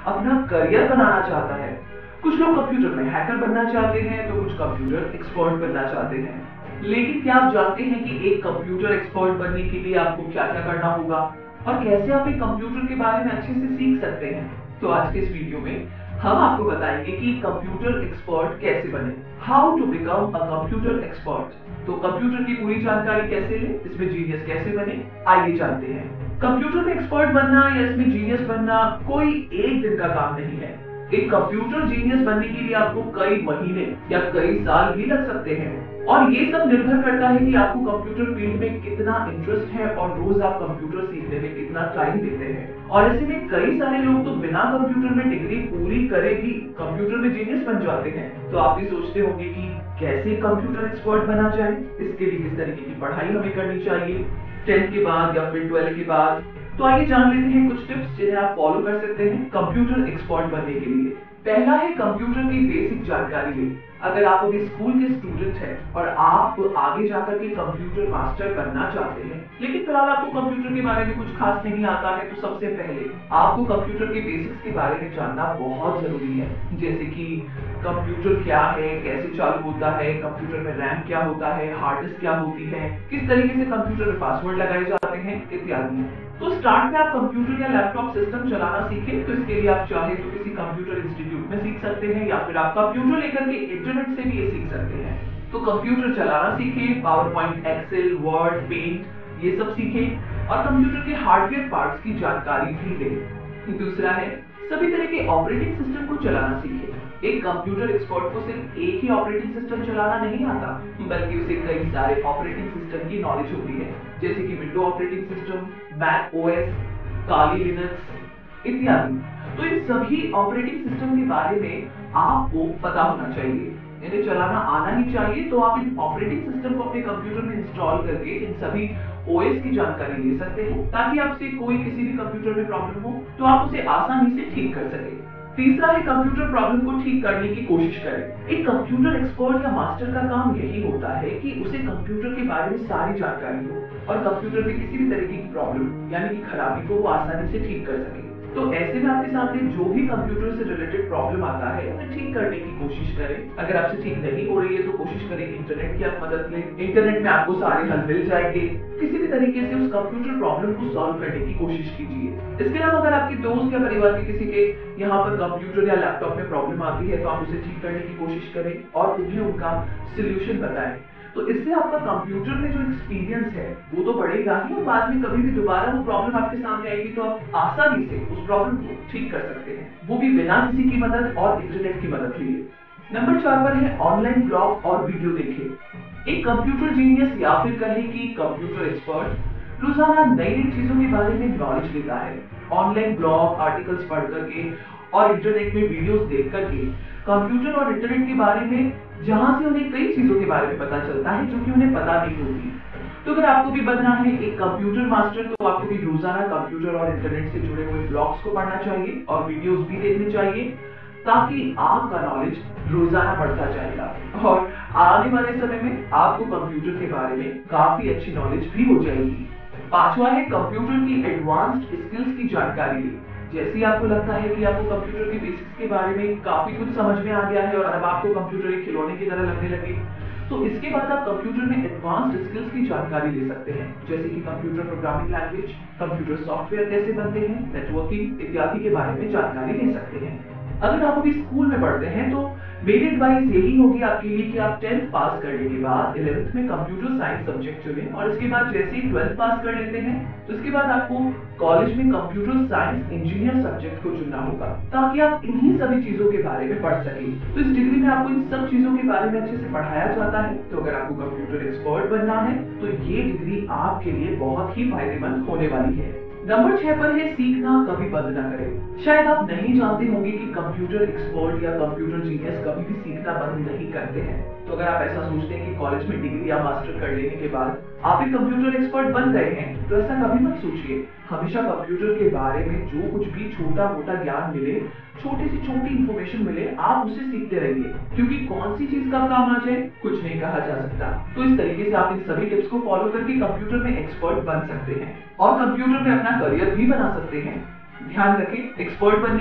अपना करियर बनाना चाहता है। कुछ लोग कंप्यूटर में हैकर बनना चाहते हैं तो कुछ कंप्यूटर एक्सपर्ट बनना चाहते हैं। लेकिन क्या आप जानते हैं कि एक कंप्यूटर एक्सपर्ट बनने के लिए आपको क्या-क्या करना होगा और कैसे आप एक कंप्यूटर के बारे में अच्छे से सीख सकते हैं? तो आज के इस वीडियो में हम आपको बताएंगे कि कंप्यूटर एक्सपर्ट कैसे बने। How to become a computer expert. तो कंप्यूटर की पूरी जानकारी कैसे लें, इसमें जीनियस कैसे बने, आइए जानते हैं। कंप्यूटर में एक्सपर्ट बनना या इसमें जीनियस बनना कोई एक दिन का काम नहीं है। एक कंप्यूटर जीनियस बनने के लिए आपको कई महीने या कई साल भी लग सकते हैं और ये सब निर्भर करता है कि आपको कंप्यूटर फील्ड में कितना इंटरेस्ट है और रोज आप कंप्यूटर सीखने में कितना टाइम देते हैं। और ऐसे में कई सारे लोग तो बिना कंप्यूटर में डिग्री पूरी करे भी कंप्यूटर में जीनियस बन जाते हैं। तो आप भी सोचते होंगे कि कैसे कंप्यूटर एक्सपर्ट बना जाए, इसके लिए किस तरीके की पढ़ाई हमें करनी चाहिए 10th के बाद या फिर 12th के बाद। तो आइए जान लेते हैं कुछ टिप्स जिन्हें आप फॉलो कर सकते हैं कंप्यूटर एक्सपर्ट बनने के लिए। पहला है कंप्यूटर की बेसिक जानकारी लें। अगर आप अभी स्कूल के स्टूडेंट हैं और आप आगे जाकर के कंप्यूटर मास्टर बनना चाहते हैं, लेकिन फिलहाल आपको कंप्यूटर के बारे में कुछ खास नहीं आता है, तो सबसे पहले आपको कंप्यूटर के बेसिक्स के बारे में जानना बहुत जरूरी है। जैसे कि कंप्यूटर क्या है, कैसे चालू होता है, कंप्यूटर में रैम क्या होता है, हार्ड डिस्क क्या होती है, किस तरीके से कंप्यूटर में पासवर्ड लगाए जाते हैं इत्यादि। तो स्टार्ट में आप कंप्यूटर या लैपटॉप सिस्टम चलाना सीखें, तो इसके लिए आप चाहे तो किसी कंप्यूटर इंस्टीट्यूट में सीख सकते हैं या फिर आप कंप्यूटर लेकर के इंटरनेट से भी ये सीख सकते हैं। तो कंप्यूटर चलाना सीखें, PowerPoint, Excel, Word, Paint ये सब सीखें और कंप्यूटर के हार्डवेयर पार्ट्स की जानकारी भी लें। दूसरा है सभी तरह के ऑपरेटिंग सिस्टम को चलाना सीखें। एक कंप्यूटर एक्सपर्ट को सिर्फ एक ही ऑपरेटिंग सिस्टम चलाना नहीं आता, बल्कि उसे कई सारे ऑपरेटिंग सिस्टम की नॉलेज होती है, जैसे कि window operating system, Mac OS, Kali Linux इत्यादि। तो इन सभी ऑपरेटिंग सिस्टम के बारे में आपको पता होना चाहिए, इन्हें चलाना आना ही चाहिए। तो आप इन ऑपरेटिंग सिस्टम को अपने कंप्यूटर में इंस्टॉल करके इन सभी ओएस की जानकारी ले सकते हैं, ताकि आपसे कोई किसी भी कंप्यूटर में प्रॉब्लम हो तो आप उसे आसानी से ठीक कर सके। तीसरा है कंप्यूटर प्रॉब्लम को ठीक करने की कोशिश करें। एक कंप्यूटर एक्सपर्ट या मास्टर का काम यही होता है कि उसे कंप्यूटर के बारे में सारी जानकारी हो और कंप्यूटर में किसी भी तरीके की प्रॉब्लम यानी कि खराबी को वो आसानी से ठीक कर सके। तो ऐसे में आपके सामने जो भी कंप्यूटर से रिलेटेड प्रॉब्लम आता है उन्हें ठीक करने की कोशिश करें। अगर आपसे ठीक नहीं हो रही है तो कोशिश करें इंटरनेट की आप मदद लें। इंटरनेट में आपको सारे हल मिल जाएंगे। किसी भी तरीके से उस कंप्यूटर प्रॉब्लम को सॉल्व करने की कोशिश कीजिए। इसके अलावा अगर आपके दोस्त या परिवार के किसी के यहाँ पर कंप्यूटर या लैपटॉप में प्रॉब्लम आती है तो आप उसे ठीक करने की कोशिश करें और उन्हें उनका सोल्यूशन बताएं। तो इससे आपका कंप्यूटर में जो एक्सपीरियंस है वो तो बढ़ेगा ही और बाद में कभी भी दोबारा वो प्रॉब्लम आपके सामने आएगी तो आप आसानी से उस प्रॉब्लम को ठीक कर सकते हैं, वो भी बिना किसी की मदद और इंटरनेट की मदद लिए। नंबर 4 पर है ऑनलाइन ब्लॉग और वीडियो देखें। एक कंप्यूटर जीनियस या फिर कहें कि कंप्यूटर एक्सपर्ट रोजाना नई नई चीजों के बारे में नॉलेज लेता है। ऑनलाइन ब्लॉग, आर्टिकल्स पढ़ करके और इंटरनेट में वीडियोस देख करके कंप्यूटर और इंटरनेट के बारे में जहां से उन्हें कई चीजों के बारे में पता चलता है जो कि उन्हें पता नहीं होती। तो अगर आपको भी बनना है एक कंप्यूटर मास्टर तो आपको भी रोजाना कंप्यूटर और इंटरनेट से जुड़े हुए ब्लॉग्स को पढ़ना चाहिए और वीडियोस भी देखने चाहिए, ताकि आपका नॉलेज रोजाना बढ़ता जाएगा और आने वाले समय में आपको कंप्यूटर के बारे में काफी अच्छी नॉलेज भी हो जाएगी। पांचवा है कंप्यूटर की एडवांस्ड स्किल्स की जानकारी लें। जैसे ही आपको लगता है कि आपको कंप्यूटर के बेसिक्स के बारे में काफी कुछ समझ में आ गया है और अब आपको कंप्यूटर एक खिलौने की तरह लगने लगे, तो इसके बाद आप कंप्यूटर में एडवांस्ड स्किल्स की जानकारी ले सकते हैं, जैसे कि computer programming language, computer software कैसे बनते हैं, नेटवर्किंग इत्यादि के बारे में जानकारी ले सकते हैं। अगर आप अभी स्कूल में पढ़ते हैं तो मेरी एडवाइस यही होगी आपके लिए कि आप 10th पास करने के बाद 11th में कंप्यूटर साइंस सब्जेक्ट चुनें और इसके बाद जैसे ही 12th पास कर लेते हैं तो इसके बाद आपको कॉलेज में कंप्यूटर साइंस इंजीनियर सब्जेक्ट को चुनना होगा, ताकि आप इन्हीं सभी चीजों के बारे में पढ़ सकें। तो इस डिग्री में आपको इन सब चीजों के बारे में अच्छे से पढ़ाया जाता है। तो अगर आपको कंप्यूटर एक्सपर्ट बनना है तो ये डिग्री आपके लिए बहुत ही फायदेमंद होने वाली है। नंबर 6 पर है सीखना कभी बंद ना करें। शायद आप नहीं जानते होंगे कि कंप्यूटर एक्सपर्ट या कंप्यूटर जीनियस कभी भी सीखना बंद नहीं करते हैं। तो अगर आप ऐसा सोचते हैं कि कॉलेज में डिग्री या मास्टर कर लेने के बाद आप एक कंप्यूटर एक्सपर्ट बन गए हैं, तो ऐसा कभी मत सोचिए। हमेशा कंप्यूटर के बारे में जो कुछ भी छोटा मोटा ज्ञान मिले, छोटी सी छोटी इंफॉर्मेशन मिले, आप उसे सीखते रहिए, क्योंकि कौन सी चीज कब काम आ जाए कुछ नहीं कहा जा सकता। तो इस तरीके से आप इन सभी टिप्स को फॉलो करके कंप्यूटर में एक्सपर्ट बन सकते हैं और कंप्यूटर में अपना करियर भी बना सकते हैं। ध्यान रखें, एक्सपर्ट बनने